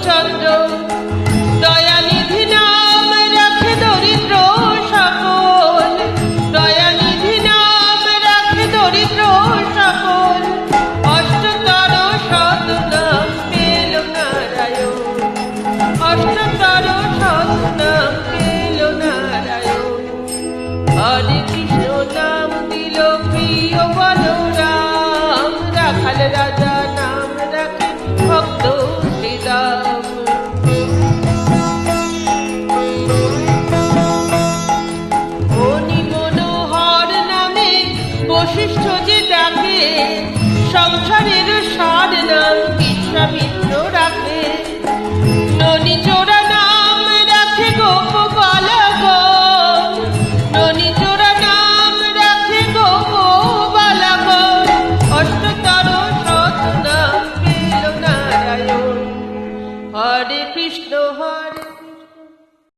চন্দ্র দয়ানিধি নাম রাখে দরিদ্র সকল, দয়ানিধি নাম রাখে দরিদ্র সকল। অষ্টতর শতনাম পেল নারায়ণ, অষ্টতর শতনাম পেল নারায়ণ। হরে কৃষ্ণ নাম দিল প্রিয় বলরাম, রাখাল রাজা নাম রাখে ভক্ত শ্রীরাম। মণি মনোহর নামে বশিষ্ঠ যে ডাকে, সংসারের সার নাম বিশ্বামিত্র রাখে। ননি চোরা নাম রাখে গোপ বালগণ, ননি চোরা নাম রাখে গোপ বালগণ। অষ্টতর শতনাম পেল নারায়ণ। হরে কৃষ্ণ হরে